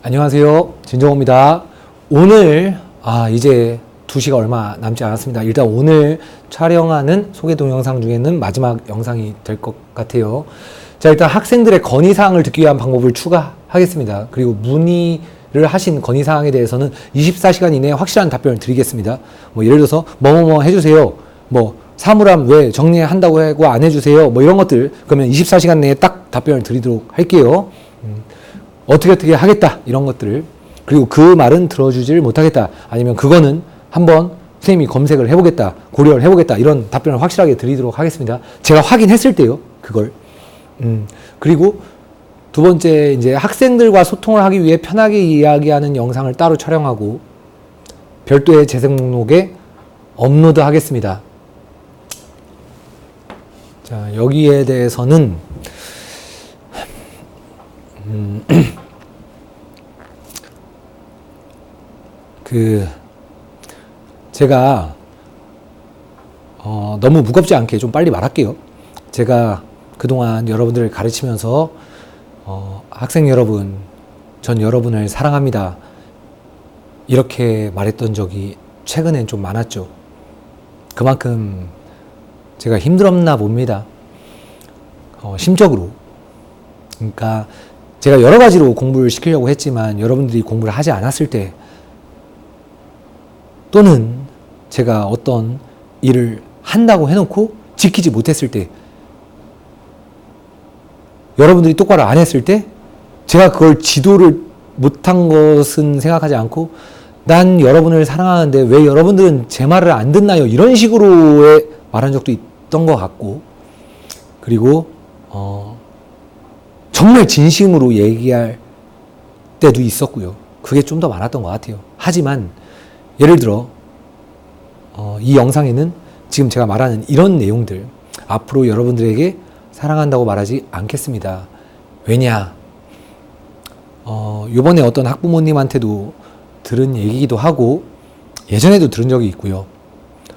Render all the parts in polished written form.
안녕하세요. 진정호입니다. 오늘 이제 2시가 얼마 남지 않았습니다. 일단 오늘 촬영하는 소개 동영상 중에는 마지막 영상이 될 것 같아요. 자, 일단 학생들의 건의사항을 듣기 위한 방법을 추가하겠습니다. 그리고 문의를 하신 건의사항에 대해서는 24시간 이내에 확실한 답변을 드리겠습니다. 예를 들어서 뭐뭐뭐 해주세요. 사물함 왜 정리한다고 하고 안 해주세요. 이런 것들 그러면 24시간 내에 딱 답변을 드리도록 할게요. 어떻게 하겠다 이런 것들을, 그리고 그 말은 들어주질 못하겠다, 아니면 그거는 한번 선생님이 검색을 해보겠다, 고려를 해보겠다, 이런 답변을 확실하게 드리도록 하겠습니다. 제가 확인했을 때요, 그걸. 그리고 두 번째, 이제 학생들과 소통을 하기 위해 편하게 이야기하는 영상을 따로 촬영하고 별도의 재생 목록에 업로드 하겠습니다. 자, 여기에 대해서는 제가 너무 무겁지 않게 좀 빨리 말할게요. 제가 그동안 여러분들을 가르치면서 학생 여러분, 전 여러분을 사랑합니다, 이렇게 말했던 적이 최근엔 좀 많았죠. 그만큼 제가 힘들었나 봅니다. 심적으로. 그러니까 제가 여러 가지로 공부를 시키려고 했지만 여러분들이 공부를 하지 않았을 때, 또는 제가 어떤 일을 한다고 해놓고 지키지 못했을 때, 여러분들이 똑바로 안 했을 때 제가 그걸 지도를 못한 것은 생각하지 않고, 난 여러분을 사랑하는데 왜 여러분들은 제 말을 안 듣나요? 이런 식으로의 말한 적도 있던 것 같고, 그리고 정말 진심으로 얘기할 때도 있었고요. 그게 좀 더 많았던 것 같아요. 하지만 예를 들어 이 영상에는 지금 제가 말하는 이런 내용들 앞으로 여러분들에게 사랑한다고 말하지 않겠습니다. 왜냐? 요번에 어떤 학부모님한테도 들은 얘기기도 하고 예전에도 들은 적이 있고요.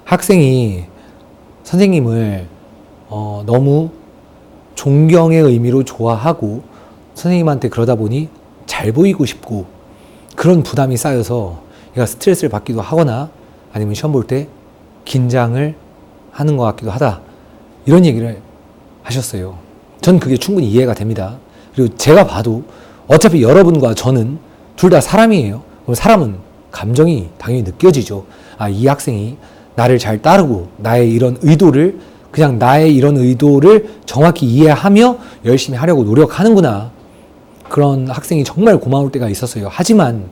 학생이 선생님을 너무 존경의 의미로 좋아하고 선생님한테 그러다 보니 잘 보이고 싶고 그런 부담이 쌓여서 얘가 스트레스를 받기도 하거나 아니면 시험 볼 때 긴장을 하는 것 같기도 하다, 이런 얘기를 하셨어요. 전 그게 충분히 이해가 됩니다. 그리고 제가 봐도 어차피 여러분과 저는 둘 다 사람이에요. 그럼 사람은 감정이 당연히 느껴지죠. 이 학생이 나를 잘 따르고 나의 이런 의도를, 그냥 나의 이런 의도를 정확히 이해하며 열심히 하려고 노력하는구나. 그런 학생이 정말 고마울 때가 있었어요. 하지만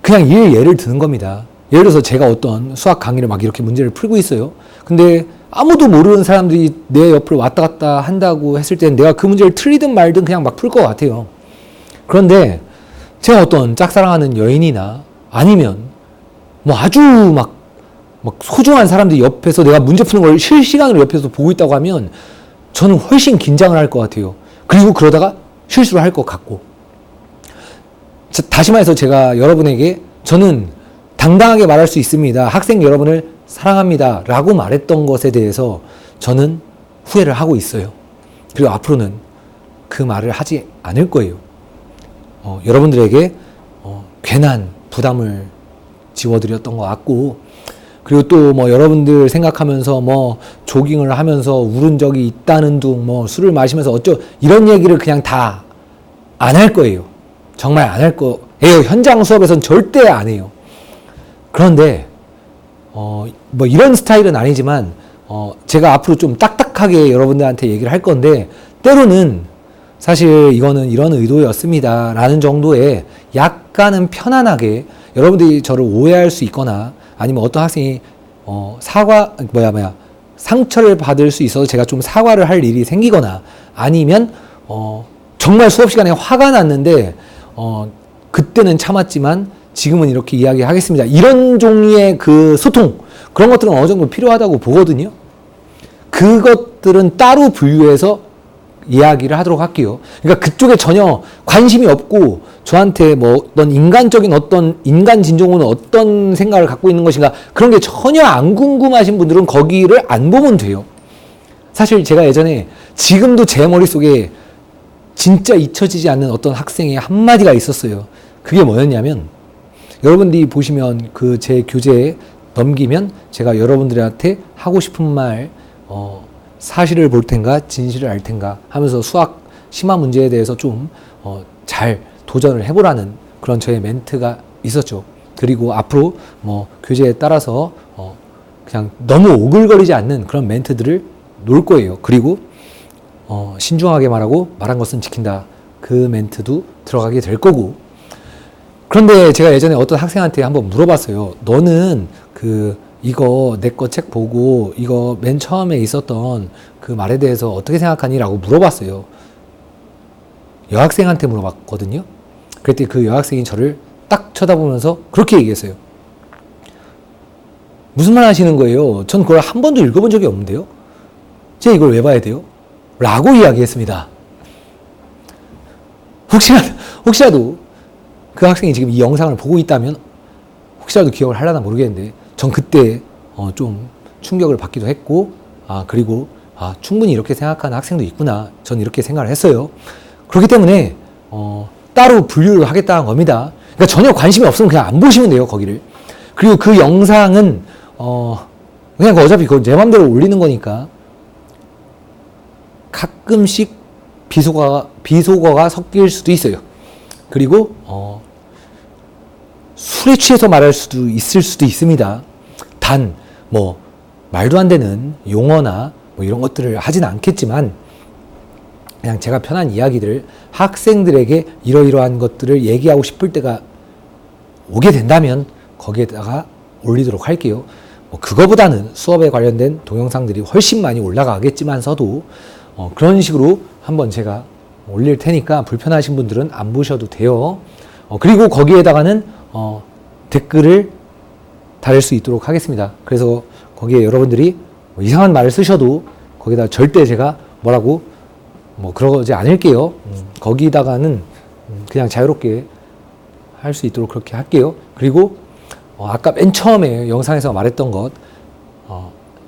그냥 예를 드는 겁니다. 예를 들어서 제가 어떤 수학 강의를 막 이렇게 문제를 풀고 있어요. 근데 아무도 모르는 사람들이 내 옆을 왔다 갔다 한다고 했을 때는 내가 그 문제를 틀리든 말든 그냥 막 풀 것 같아요. 그런데 제가 어떤 짝사랑하는 여인이나 아니면 아주 막 소중한 사람들이 옆에서 내가 문제 푸는 걸 실시간으로 옆에서 보고 있다고 하면 저는 훨씬 긴장을 할 것 같아요. 그리고 그러다가 실수를 할 것 같고. 다시 말해서 제가 여러분에게 저는 당당하게 말할 수 있습니다. 학생 여러분을 사랑합니다 라고 말했던 것에 대해서 저는 후회를 하고 있어요. 그리고 앞으로는 그 말을 하지 않을 거예요. 여러분들에게 괜한 부담을 지워드렸던 것 같고, 그리고 또 여러분들 생각하면서 조깅을 하면서 울은 적이 있다는 둥, 술을 마시면서 이런 얘기를 그냥 다 안 할 거예요. 정말 안 할 거예요. 현장 수업에서는 절대 안 해요. 그런데 이런 스타일은 아니지만 제가 앞으로 좀 딱딱하게 여러분들한테 얘기를 할 건데, 때로는 사실 이거는 이런 의도였습니다 라는 정도의 약간은 편안하게, 여러분들이 저를 오해할 수 있거나 아니면 어떤 학생이 상처를 받을 수 있어서 제가 좀 사과를 할 일이 생기거나, 아니면 정말 수업 시간에 화가 났는데 그때는 참았지만 지금은 이렇게 이야기하겠습니다, 이런 종류의 그 소통, 그런 것들은 어느 정도 필요하다고 보거든요. 그것들은 따로 분류해서 이야기를 하도록 할게요. 그러니까 그쪽에 전혀 관심이 없고 저한테 어떤 인간적인 어떤 인간 진정으로는 어떤 생각을 갖고 있는 것인가, 그런 게 전혀 안 궁금하신 분들은 거기를 안 보면 돼요. 사실 제가 예전에, 지금도 제 머릿속에 진짜 잊혀지지 않는 어떤 학생의 한마디가 있었어요. 그게 뭐였냐면, 여러분들이 보시면 그 제 교재에 넘기면 제가 여러분들한테 하고 싶은 말, 사실을 볼 텐가 진실을 알 텐가 하면서 수학 심화 문제에 대해서 좀 잘 도전을 해보라는 그런 저의 멘트가 있었죠. 그리고 앞으로 뭐 교재에 따라서 그냥 너무 오글거리지 않는 그런 멘트들을 놓을 거예요. 그리고 신중하게 말하고 말한 것은 지킨다. 그 멘트도 들어가게 될 거고. 그런데 제가 예전에 어떤 학생한테 한번 물어봤어요. 너는 이거 내 거 책 보고 이거 맨 처음에 있었던 그 말에 대해서 어떻게 생각하니? 라고 물어봤어요. 여학생한테 물어봤거든요. 그랬더니 그 여학생이 저를 딱 쳐다보면서 그렇게 얘기했어요. 무슨 말 하시는 거예요? 전 그걸 한 번도 읽어본 적이 없는데요. 제가 이걸 왜 봐야 돼요? 라고 이야기했습니다. 혹시라도 그 학생이 지금 이 영상을 보고 있다면 혹시라도 기억을 하려나 모르겠는데 전 그때 좀 충격을 받기도 했고 그리고 충분히 이렇게 생각하는 학생도 있구나. 전 이렇게 생각을 했어요. 그렇기 때문에 따로 분류를 하겠다는 겁니다. 그러니까 전혀 관심이 없으면 그냥 안 보시면 돼요, 거기를. 그리고 그 영상은 그냥 어차피 그건 내 맘대로 올리는 거니까 가끔씩 비속어가 섞일 수도 있어요. 그리고 술에 취해서 말할 수도 있을 수도 있습니다. 단 말도 안 되는 용어나 이런 것들을 하진 않겠지만 그냥 제가 편한 이야기들을 학생들에게 이러이러한 것들을 얘기하고 싶을 때가 오게 된다면 거기에다가 올리도록 할게요. 그거보다는 수업에 관련된 동영상들이 훨씬 많이 올라가겠지만서도 그런 식으로 한번 제가 올릴 테니까 불편하신 분들은 안 보셔도 돼요. 그리고 거기에다가는 댓글을 달을 수 있도록 하겠습니다. 그래서 거기에 여러분들이 이상한 말을 쓰셔도 거기다 절대 제가 뭐라고 그러지 않을게요. 거기다가는 그냥 자유롭게 할 수 있도록 그렇게 할게요. 그리고 아까 맨 처음에 영상에서 말했던 것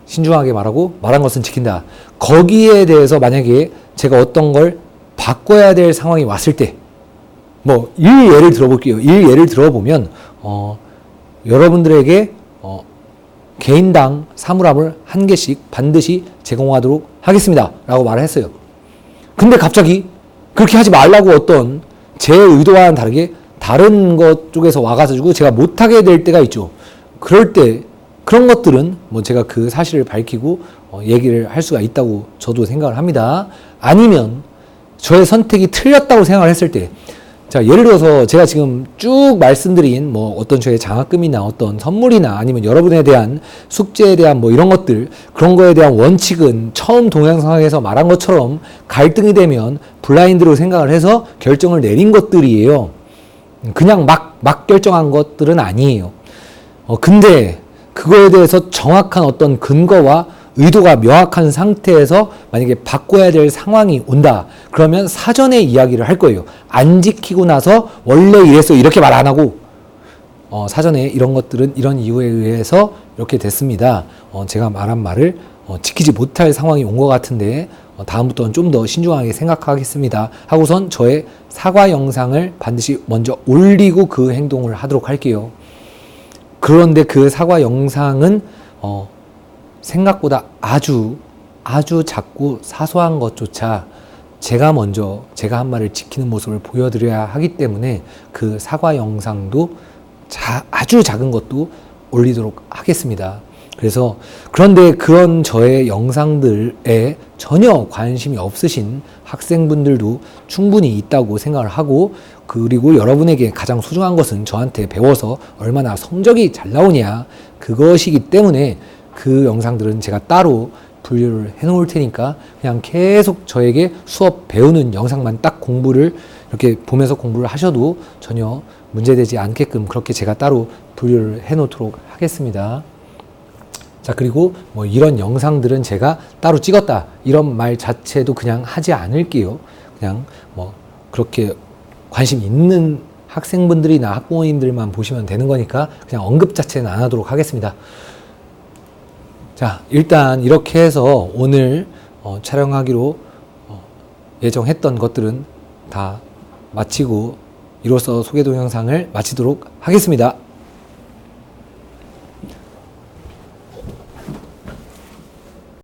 신중하게 말하고 말한 것은 지킨다. 거기에 대해서 만약에 제가 어떤 걸 바꿔야 될 상황이 왔을 때 예를 들어볼게요. 예를 들어보면 여러분들에게 개인당 사물함을 1개씩 반드시 제공하도록 하겠습니다. 라고 말을 했어요. 근데 갑자기 그렇게 하지 말라고 어떤 제 의도와는 다르게 다른 것 쪽에서 와가지고 제가 못하게 될 때가 있죠. 그럴 때 그런 것들은 제가 그 사실을 밝히고 얘기를 할 수가 있다고 저도 생각을 합니다. 아니면 저의 선택이 틀렸다고 생각을 했을 때, 자, 예를 들어서 제가 지금 쭉 말씀드린 어떤 저의 장학금이나 어떤 선물이나 아니면 여러분에 대한 숙제에 대한 이런 것들, 그런 거에 대한 원칙은 처음 동영상에서 말한 것처럼 갈등이 되면 블라인드로 생각을 해서 결정을 내린 것들이에요. 그냥 막 결정한 것들은 아니에요. 근데 그거에 대해서 정확한 어떤 근거와 의도가 명확한 상태에서 만약에 바꿔야 될 상황이 온다. 그러면 사전에 이야기를 할 거예요. 안 지키고 나서 원래 이랬어 이렇게 말 안 하고 사전에 이런 것들은 이런 이유에 의해서 이렇게 됐습니다. 제가 말한 말을 지키지 못할 상황이 온 것 같은데 다음부터는 좀 더 신중하게 생각하겠습니다. 하고선 저의 사과 영상을 반드시 먼저 올리고 그 행동을 하도록 할게요. 그런데 그 사과 영상은 생각보다 아주 작고 사소한 것조차 제가 먼저 제가 한 말을 지키는 모습을 보여드려야 하기 때문에 그 사과 영상도 아주 작은 것도 올리도록 하겠습니다. 그래서 그런데 그런 저의 영상들에 전혀 관심이 없으신 학생분들도 충분히 있다고 생각을 하고, 그리고 여러분에게 가장 소중한 것은 저한테 배워서 얼마나 성적이 잘 나오냐 그것이기 때문에 그 영상들은 제가 따로 분류를 해 놓을 테니까 그냥 계속 저에게 수업 배우는 영상만 딱 공부를 이렇게 보면서 공부를 하셔도 전혀 문제되지 않게끔 그렇게 제가 따로 분류를 해 놓도록 하겠습니다. 자, 그리고 이런 영상들은 제가 따로 찍었다 이런 말 자체도 그냥 하지 않을게요. 그냥 그렇게 관심 있는 학생분들이나 학부모님들만 보시면 되는 거니까 그냥 언급 자체는 안 하도록 하겠습니다. 자, 일단 이렇게 해서 오늘 촬영하기로 예정했던 것들은 다 마치고 이로써 소개 동영상을 마치도록 하겠습니다.